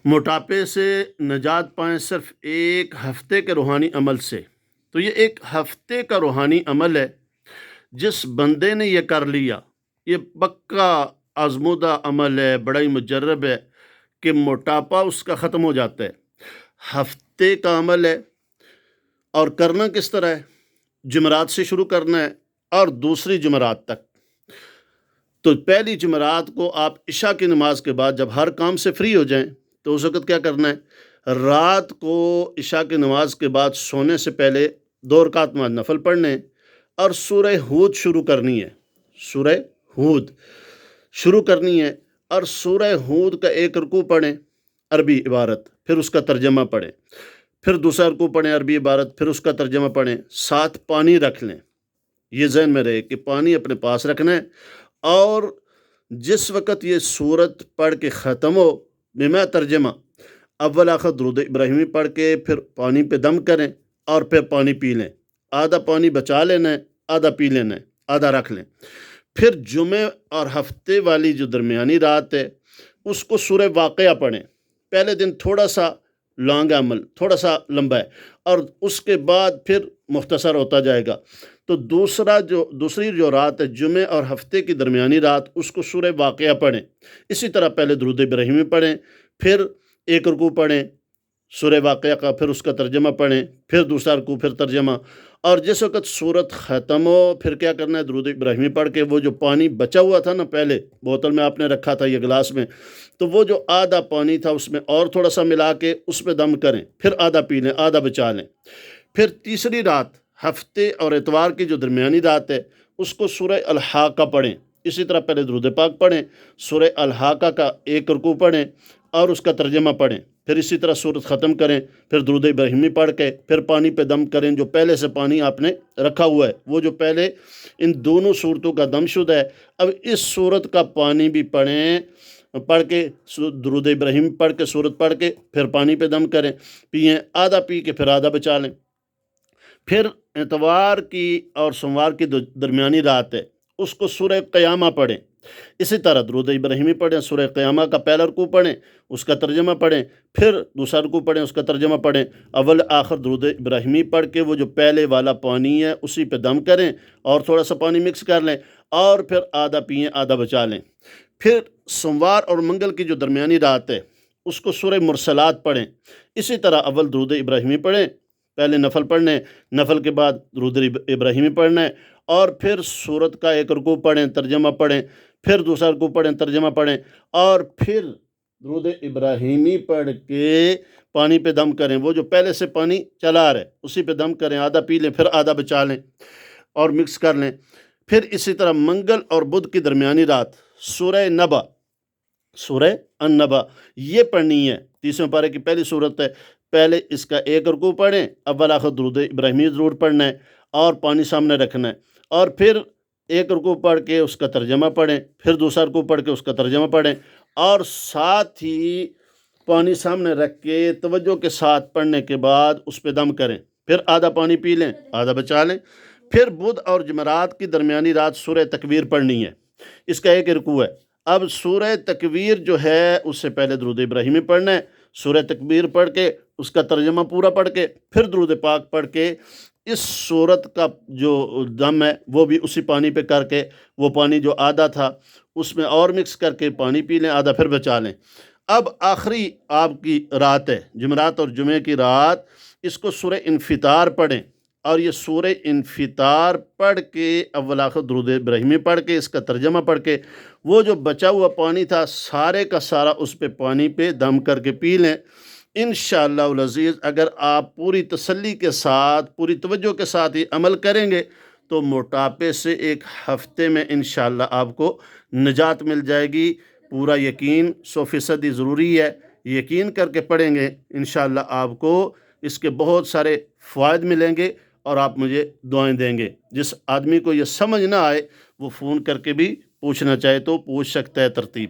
موٹاپے سے نجات پائیں صرف ایک ہفتے کے روحانی عمل سے۔ تو یہ ایک ہفتے کا روحانی عمل ہے، جس بندے نے یہ کر لیا، یہ پکا آزمودہ عمل ہے، بڑا ہی مجرب ہے کہ موٹاپا اس کا ختم ہو جاتا ہے۔ ہفتے کا عمل ہے، اور کرنا کس طرح ہے؟ جمعرات سے شروع کرنا ہے اور دوسری جمعرات تک۔ تو پہلی جمعرات کو آپ عشاء کی نماز کے بعد جب ہر کام سے فری ہو جائیں تو اس وقت کیا کرنا ہے؟ رات کو عشاء کی نماز کے بعد سونے سے پہلے 2 رکعت نفل پڑھنے اور سورہ ہود شروع کرنی ہے۔ سورہ ہود شروع کرنی ہے اور سورہ ہود کا 1 رکوع پڑھیں، عربی عبارت، پھر اس کا ترجمہ پڑھیں، پھر دوسرا رکوع پڑھیں، عربی عبارت، پھر اس کا ترجمہ پڑھیں، ساتھ پانی رکھ لیں۔ یہ ذہن میں رہے کہ پانی اپنے پاس رکھنا ہے، اور جس وقت یہ سورت پڑھ کے ختم ہو، بما ترجمہ، اول آخر درود ابراہیمی پڑھ کے پھر پانی پہ دم کریں اور پھر پانی پی لیں۔ آدھا پانی بچا لینا ہے، آدھا پی لینا ہے، آدھا رکھ لیں۔ پھر جمعے اور ہفتے والی جو درمیانی رات ہے اس کو سورہ واقعہ پڑھیں۔ پہلے دن تھوڑا سا لانگ عمل، تھوڑا سا لمبا ہے، اور اس کے بعد پھر مختصر ہوتا جائے گا۔ تو دوسری جو رات ہے جمعے اور ہفتے کی درمیانی رات، اس کو سورہ واقعہ پڑھیں۔ اسی طرح پہلے درود ابراہیمی پڑھیں، پھر 1 رکوع پڑھیں سورہ واقعہ کا، پھر اس کا ترجمہ پڑھیں، پھر دوسرا رکوع، پھر ترجمہ، اور جس وقت سورت ختم ہو پھر کیا کرنا ہے؟ درود ابراہیمی پڑھ کے وہ جو پانی بچا ہوا تھا نا، پہلے بوتل میں آپ نے رکھا تھا یا گلاس میں، تو وہ جو آدھا پانی تھا اس میں اور تھوڑا سا ملا کے اس پہ دم کریں، پھر آدھا پی لیں، آدھا بچا لیں۔ پھر تیسری رات، ہفتے اور اتوار کی جو درمیانی رات ہے، اس کو سورہ الحاقہ پڑھیں۔ اسی طرح پہلے درود پاک پڑھیں، سورہ الحاقہ کا 1 رکوع پڑھیں اور اس کا ترجمہ پڑھیں، پھر اسی طرح سورت ختم کریں، پھر درود ابراہیمی پڑھ کے پھر پانی پہ دم کریں۔ جو پہلے سے پانی آپ نے رکھا ہوا ہے، وہ جو پہلے ان دونوں صورتوں کا دم شدہ ہے، اب اس صورت کا پانی بھی پڑھ کے درود ابراہیم پڑھ کے سورت پڑھ کے پھر پانی پہ دم کریں، پئیں، آدھا پی کے پھر آدھا بچا لیں۔ پھر اتوار کی اور سوموار کی درمیانی رات ہے، اس کو سورہ قیامہ پڑھیں۔ اسی طرح درود ابراہیمی پڑھیں، سورہ قیامہ کا پہلا رکوع پڑھیں، اس کا ترجمہ پڑھیں، پھر دوسرا رکوع پڑھیں، اس کا ترجمہ پڑھیں، اول آخر درود ابراہیمی پڑھ کے وہ جو پہلے والا پانی ہے اسی پہ دم کریں اور تھوڑا سا پانی مکس کر لیں، اور پھر آدھا پئیں، آدھا بچا لیں۔ پھر سوموار اور منگل کی جو درمیانی رات ہے اس کو سورہ مرسلات پڑھیں۔ اسی طرح اول درود ابراہیمی پڑھیں، پہلے نفل پڑھنے، نفل کے بعد درود ابراہیمی پڑھنا ہے، اور پھر سورت کا 1 رکوع پڑھیں، ترجمہ پڑھیں، پھر دوسرا رکوع پڑھیں، ترجمہ پڑھیں، اور پھر درود ابراہیمی پڑھ کے پانی پہ دم کریں۔ وہ جو پہلے سے پانی چلا رہے اسی پہ دم کریں، آدھا پی لیں، پھر آدھا بچا لیں اور مکس کر لیں۔ پھر اسی طرح منگل اور بدھ کی درمیانی رات سورہ نبا، سورہ النبا یہ پڑھنی ہے، 30ویں پارے کی پہلی صورت ہے۔ پہلے اس کا 1 رکوع پڑھیں، اول آخر درود ابراہیمی ضرور پڑھنا ہے اور پانی سامنے رکھنا ہے، اور پھر 1 رکوع پڑھ کے اس کا ترجمہ پڑھیں، پھر دوسرا رکوع پڑھ کے اس کا ترجمہ پڑھیں، اور ساتھ ہی پانی سامنے رکھ کے توجہ کے ساتھ پڑھنے کے بعد اس پہ دم کریں، پھر آدھا پانی پی لیں، آدھا بچا لیں۔ پھر بدھ اور جمعرات کی درمیانی رات سورہ تکویر پڑھنی ہے، اس کا 1 رکوع ہے۔ اب سورہ تکویر جو ہے اس سے پہلے درود ابراہیمی پڑھنا ہے، سورہ تکویر پڑھ کے اس کا ترجمہ پورا پڑھ کے پھر درود پاک پڑھ کے اس سورت کا جو دم ہے وہ بھی اسی پانی پہ کر کے، وہ پانی جو آدھا تھا اس میں اور مکس کر کے پانی پی لیں، آدھا پھر بچا لیں۔ اب آخری آپ کی رات ہے جمعرات اور جمعے کی رات، اس کو سورہ انفطار پڑھیں، اور یہ سورہ انفطار پڑھ کے اول آخر درود ابراہیمی پڑھ کے اس کا ترجمہ پڑھ کے وہ جو بچا ہوا پانی تھا سارے کا سارا اس پہ پانی پہ دم کر کے پی لیں۔ انشاءاللہ العزیز اگر آپ پوری تسلی کے ساتھ، پوری توجہ کے ساتھ یہ عمل کریں گے تو موٹاپے سے 1 ہفتے میں انشاءاللہ آپ کو نجات مل جائے گی۔ پورا یقین 100% ضروری ہے، یقین کر کے پڑھیں گے انشاءاللہ آپ کو اس کے بہت سارے فوائد ملیں گے اور آپ مجھے دعائیں دیں گے۔ جس آدمی کو یہ سمجھ نہ آئے وہ فون کر کے بھی پوچھنا چاہے تو پوچھ سکتا ہے ترتیب۔